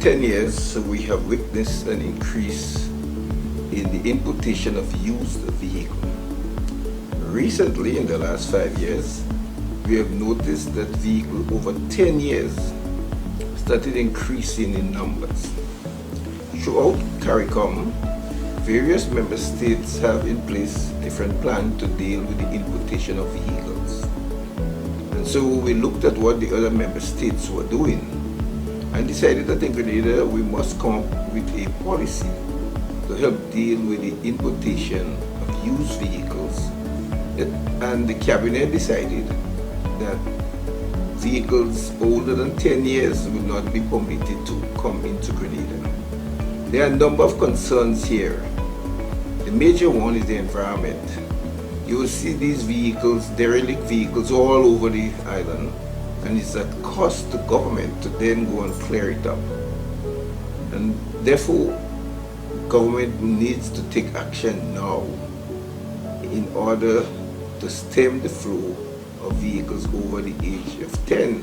10 years, we have witnessed an increase in the importation of used vehicles. Recently, in the last 5 years, we have noticed that vehicles over 10 years started increasing in numbers. Throughout CARICOM, various member states have in place different plans to deal with the importation of vehicles. And so we looked at what the other member states were doing and decided that in Grenada we must come up with a policy to help deal with the importation of used vehicles. And the cabinet decided that vehicles older than 10 years will not be permitted to come into Grenada. There are a number of concerns here. The major one is the environment. You will see these vehicles, derelict vehicles, all over the island, and it's a cost to government to then go and clear it up. And therefore, government needs to take action now in order to stem the flow of vehicles over the age of 10.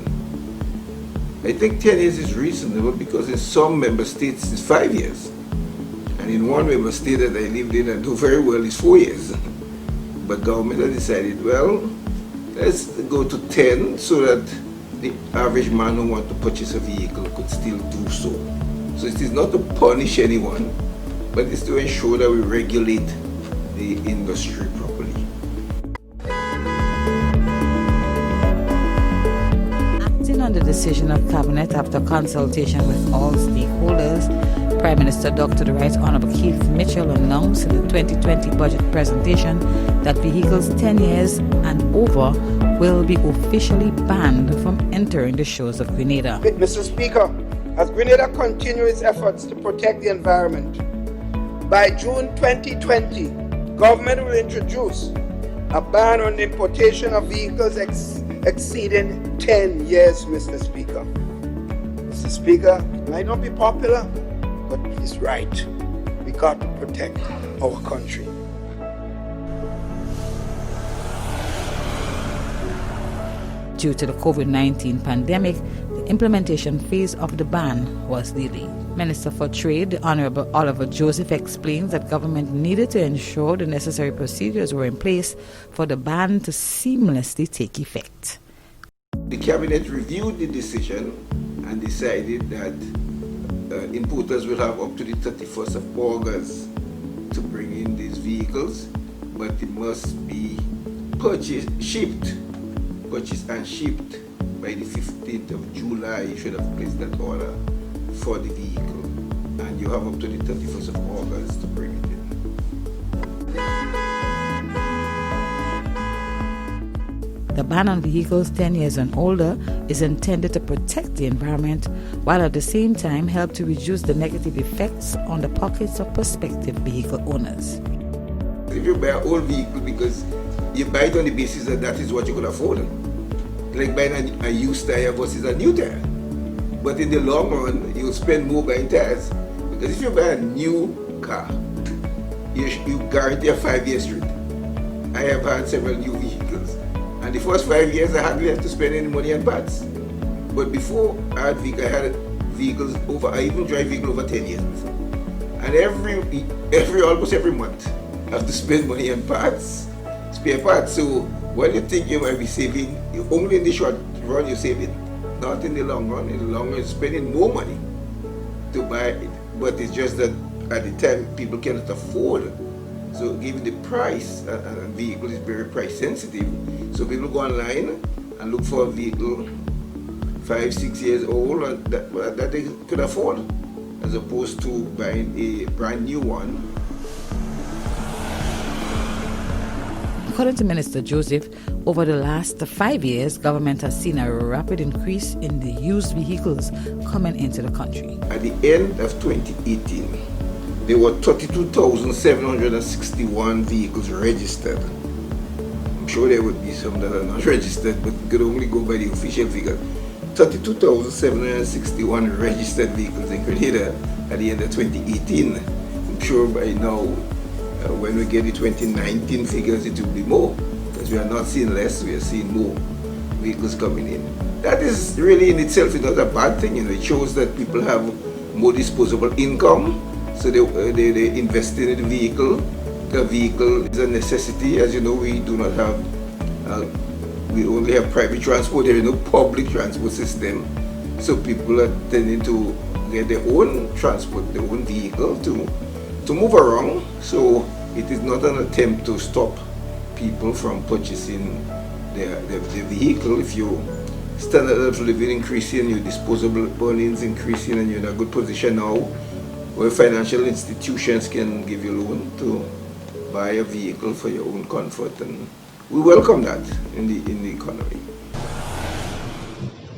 I think 10 years is reasonable because in some member states it's 5 years. And in one member state that I lived in and do very well is 4 years. But government has decided, well, let's go to 10 so that the average man who wants to purchase a vehicle could still do so. So it is not to punish anyone, but it's to ensure that we regulate the industry properly. On the decision of Cabinet after consultation with all stakeholders, Prime Minister Dr. The Right Honourable Keith Mitchell announced in the 2020 budget presentation that vehicles 10 years and over will be officially banned from entering the shores of Grenada. Mr. Speaker, as Grenada continues its efforts to protect the environment, by June 2020, government will introduce a ban on the importation of vehicles exceeding 10 years, Mr. Speaker. Mr. Speaker, it might not be popular, but it's right. We got to protect our country. Due to the COVID-19 pandemic, the implementation phase of the ban was delayed. Minister for Trade, the Honourable Oliver Joseph, explains that government needed to ensure the necessary procedures were in place for the ban to seamlessly take effect. The Cabinet reviewed the decision and decided that importers will have up to the 31st of August to bring in these vehicles, but it must be purchased and shipped by the 15th of July. You should have placed that order for the vehicle, and you have up to the 31st of August to bring it in. The ban on vehicles 10 years and older is intended to protect the environment while at the same time help to reduce the negative effects on the pockets of prospective vehicle owners. If you buy an old vehicle because you buy it on the basis that that is what you could afford, like buying a used tire versus a new tire. But in the long run, you'll spend more buying tires. Because if you buy a new car, you guarantee a 5-year street. I have had several new vehicles. And the first 5 years, I hardly have to spend any money on parts. But before I had vehicles over, I even drive vehicles over 10 years. And almost every month, I have to spend money on parts, spare parts. So what you think you might be saving, only in the short run you're saving, not in the long run. In the long run, you're spending more money to buy it. But it's just that at the time, people cannot afford. So given the price, a vehicle is very price sensitive. So people go online and look for a vehicle 5-6 years old that they could afford, as opposed to buying a brand new one. According to Minister Joseph, over the last 5 years, government has seen a rapid increase in the used vehicles coming into the country. At the end of 2018, there were 32,761 vehicles registered. I'm sure there would be some that are not registered, but you could only go by the official figure. 32,761 registered vehicles in Grenada at the end of 2018. I'm sure by now, when we get the 2019 figures, it will be more, because we are not seeing less, we are seeing more vehicles coming in. That is really in itself not a bad thing. It shows that people have more disposable income, so they invest in the vehicle. The vehicle is a necessity. As you know, we do not have, we only have private transport. There is no public transport system, so people are tending to get their own transport, their own vehicle to move around. So it is not an attempt to stop people from purchasing their vehicle. If your standard of living increasing, your disposable earnings increasing, and you're in a good position now where financial institutions can give you loan to buy a vehicle for your own comfort, and we welcome that in the economy.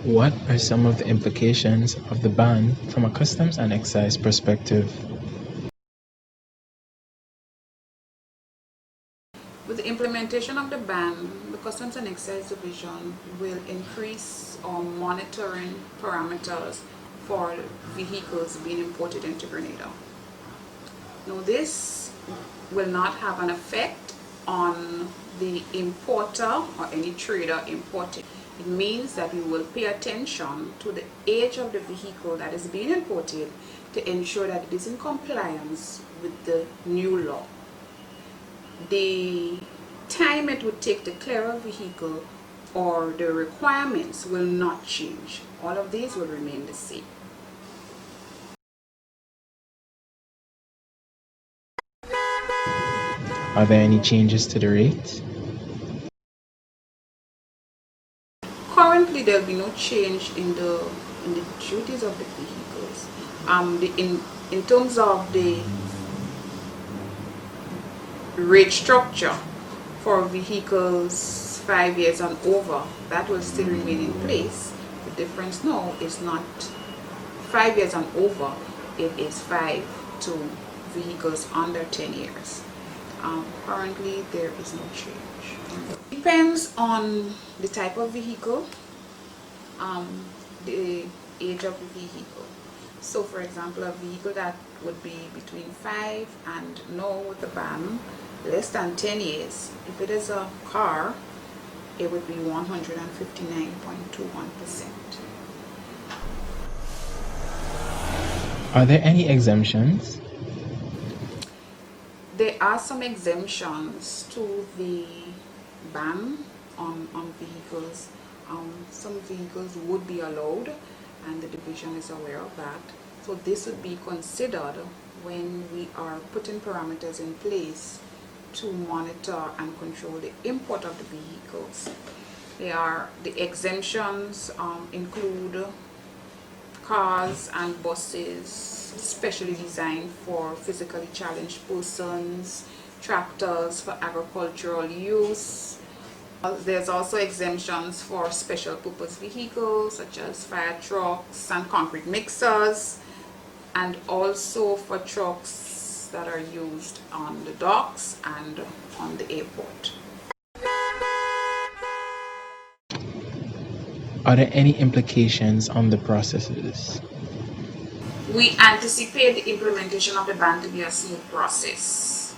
What are some of the implications of the ban from a customs and excise perspective? With the implementation of the ban, the Customs and Excise Division will increase our monitoring parameters for vehicles being imported into Grenada. Now, this will not have an effect on the importer or any trader importing. It means that we will pay attention to the age of the vehicle that is being imported to ensure that it is in compliance with the new law. The time it would take to clear a vehicle or the requirements will not change. All of these will remain the same. Are there any changes to the rate? Currently, there will be no change in the duties of the vehicles. In terms of the rate structure for vehicles 5 years and over, that will still remain in place. The difference now is not 5 years and over, it is 5 to vehicles under 10 years. Currently, there is no change. Depends on the type of vehicle, the age of the vehicle. So, for example, a vehicle that would be between 5 and now with the ban, less than 10 years. If it is a car, it would be 159.21%. Are there any exemptions? There are some exemptions to the ban on vehicles. Some vehicles would be allowed, and the division is aware of that. So this would be considered when we are putting parameters in place to monitor and control the import of the vehicles. The exemptions include cars and buses specially designed for physically challenged persons, tractors for agricultural use. There's also exemptions for special purpose vehicles such as fire trucks and concrete mixers, and also for trucks that are used on the docks and on the airport. Are there any implications on the processes? We anticipate the implementation of the ban to be a smooth process.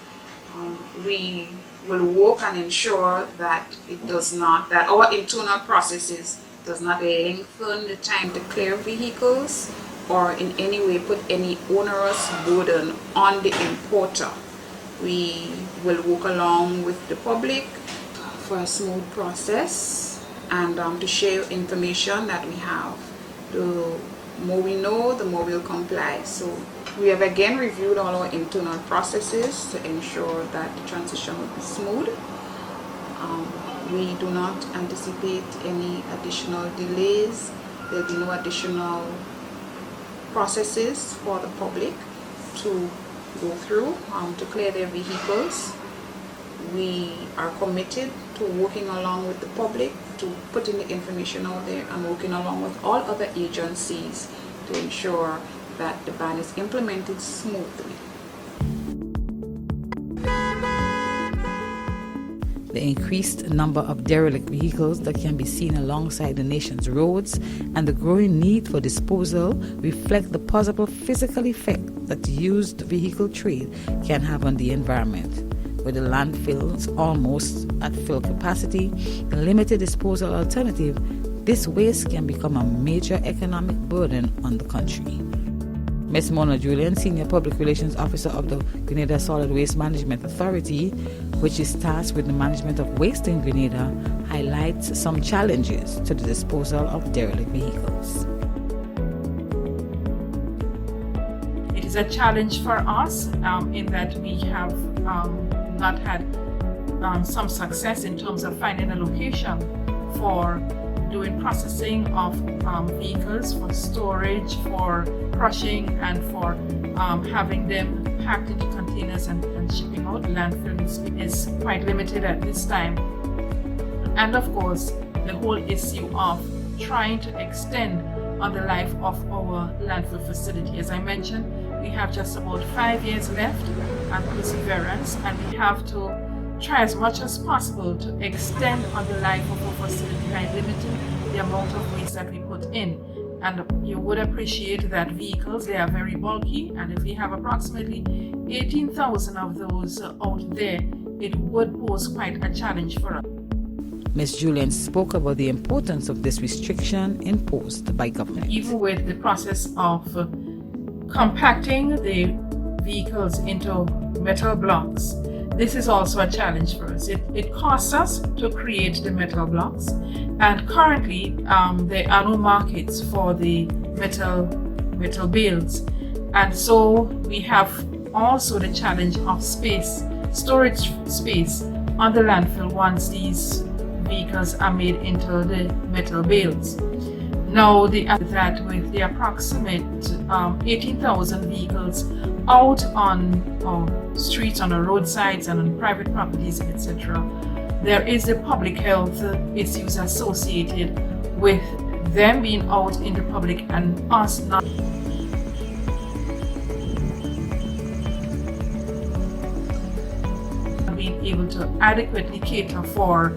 We will work and ensure that that our internal processes does not lengthen the time to clear vehicles or in any way put any onerous burden on the importer. We will work along with the public for a smooth process and to share information that we have. The more we know, the more we'll comply. So we have again reviewed all our internal processes to ensure that the transition will be smooth. We do not anticipate any additional delays. There will be no additional processes for the public to go through to clear their vehicles. We are committed to working along with the public to putting the information out there and working along with all other agencies to ensure that the ban is implemented smoothly. The increased number of derelict vehicles that can be seen alongside the nation's roads and the growing need for disposal reflect the possible physical effect that the used vehicle trade can have on the environment. With the landfills almost at full capacity, the limited disposal alternative, this waste can become a major economic burden on the country. Ms. Mona Julian, Senior Public Relations Officer of the Grenada Solid Waste Management Authority, which is tasked with the management of waste in Grenada, highlights some challenges to the disposal of derelict vehicles. It is a challenge for us in that we have not had some success in terms of finding a location for doing processing of vehicles, for storage, for crushing, and for having them packed into containers and shipping out. Landfill is quite limited at this time. And of course, the whole issue of trying to extend on the life of our landfill facility. As I mentioned, we have just about 5 years left and perseverance, and we have to try as much as possible to extend on the life of our facility by limiting the amount of waste that we put in. And you would appreciate that vehicles, they are very bulky, and if we have approximately 18,000 of those out there, it would pose quite a challenge for us. Ms. Julian spoke about the importance of this restriction imposed by government. Even with the process of compacting the vehicles into metal blocks, this is also a challenge for us. It costs us to create the metal blocks, and currently there are no markets for the metal bales, and so we have also the challenge of storage space on the landfill once these vehicles are made into the metal bales. Now, that with the approximate 18,000 vehicles out on streets, on the roadsides, and on private properties, etc., there is the public health issues associated with them being out in the public and us not being able to adequately cater for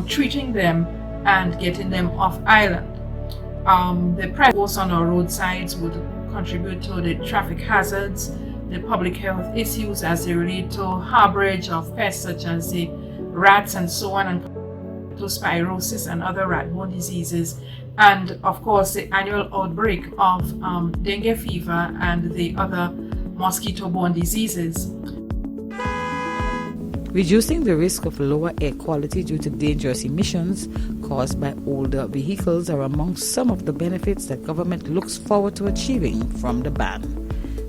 treating them and getting them off island. The presence on our roadsides would contribute to the traffic hazards, the public health issues as they relate to harborage of pests such as the rats and so on, and leptospirosis and other rat-borne diseases, and of course the annual outbreak of dengue fever and the other mosquito-borne diseases. Reducing the risk of lower air quality due to dangerous emissions caused by older vehicles are among some of the benefits that government looks forward to achieving from the ban,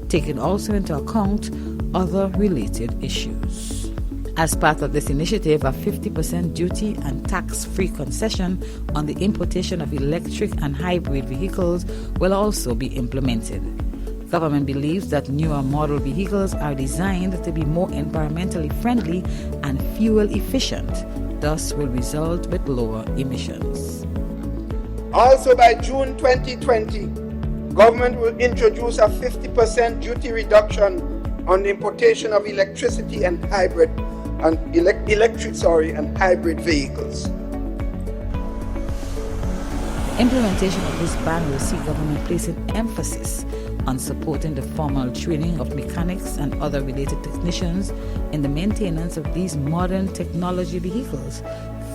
taking also into account other related issues. As part of this initiative, a 50% duty and tax-free concession on the importation of electric and hybrid vehicles will also be implemented. Government believes that newer model vehicles are designed to be more environmentally friendly and fuel efficient, thus will result with lower emissions. Also by June 2020, government will introduce a 50% duty reduction on the importation of electricity and hybrid and hybrid vehicles. Implementation of this ban will see government placing emphasis on supporting the formal training of mechanics and other related technicians in the maintenance of these modern technology vehicles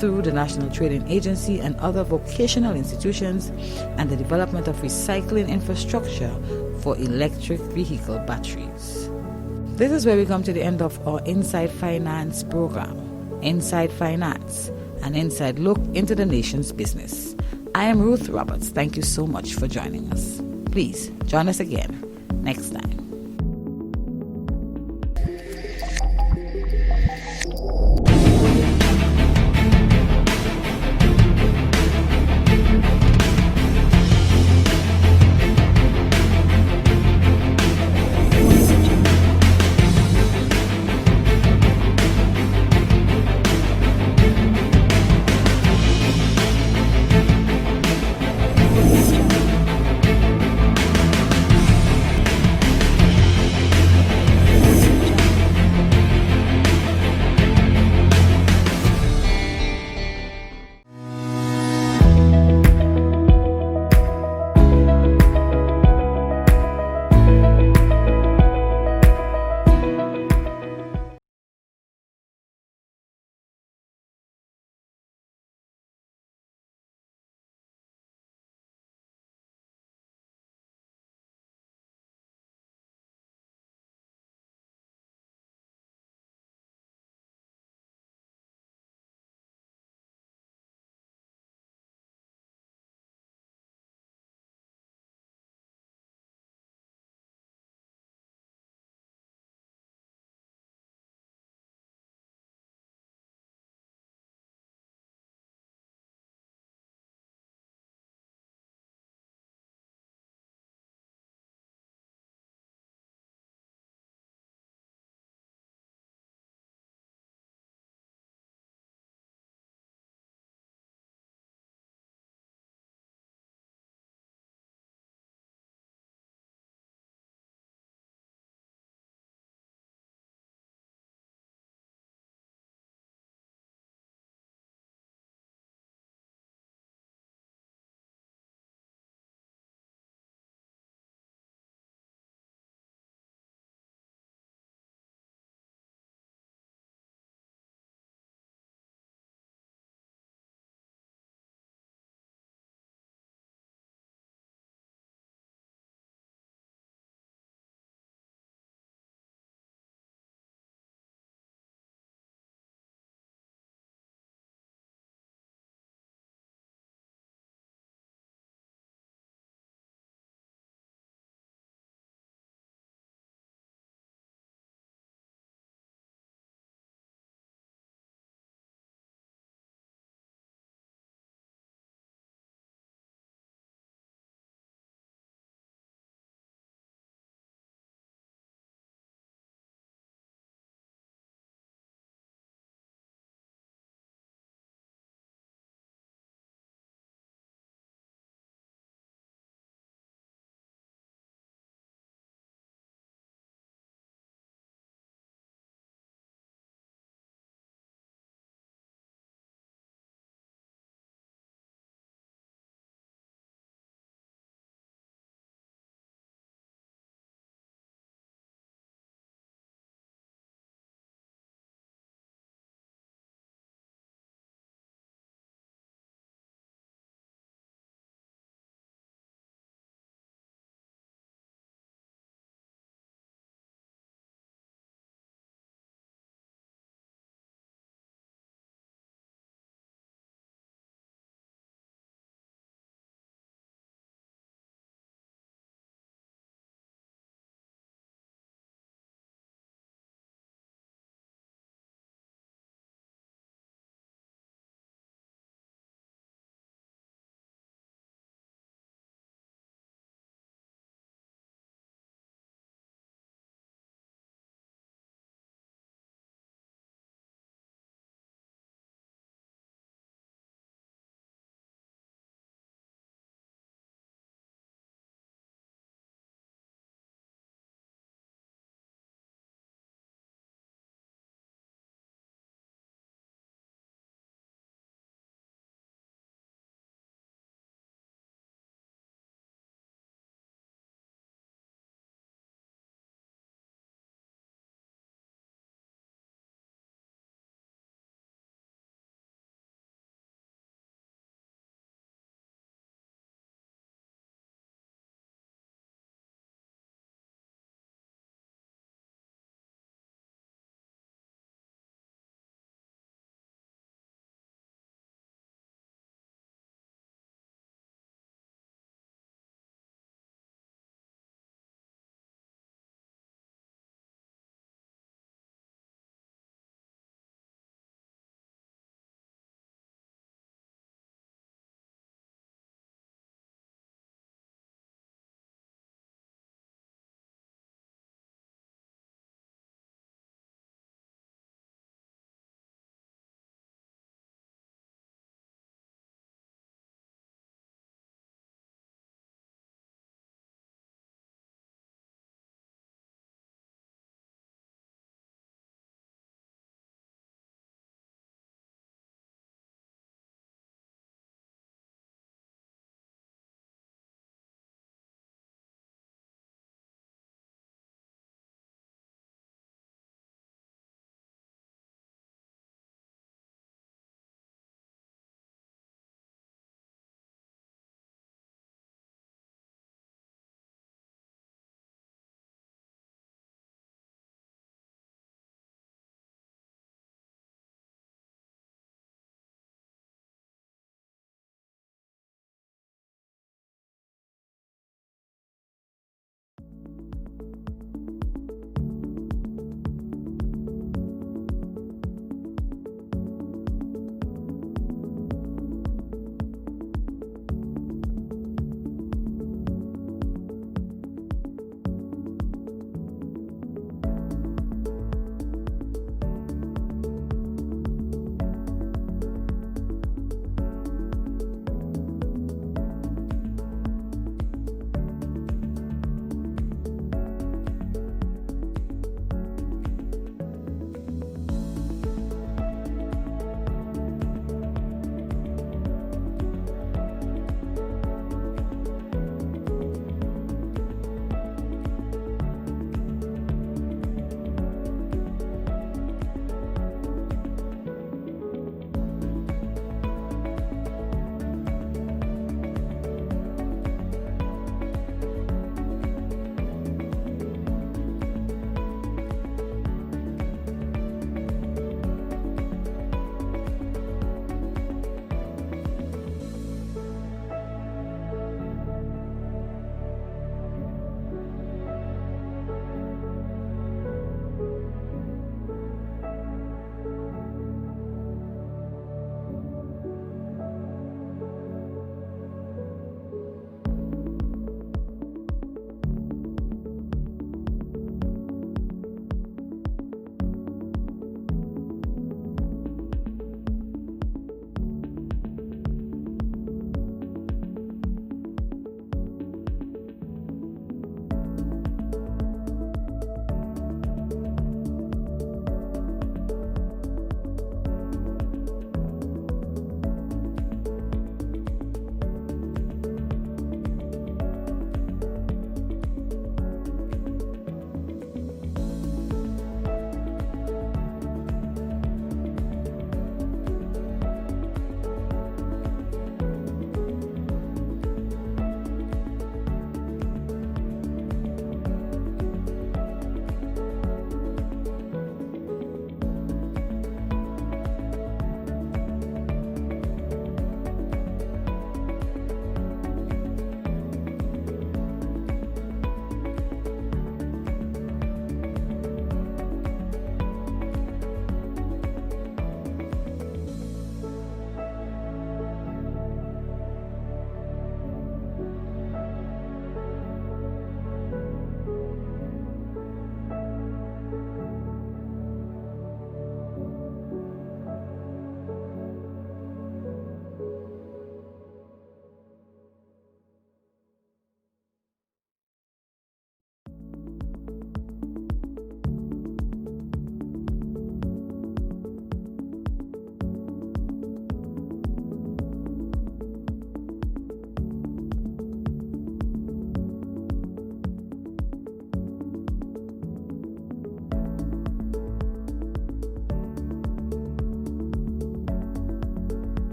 through the National Trading Agency and other vocational institutions, and the development of recycling infrastructure for electric vehicle batteries. This is where we come to the end of our Inside Finance program. Inside Finance, an inside look into the nation's business. I am Ruth Roberts. Thank you so much for joining us. Please join us again next time.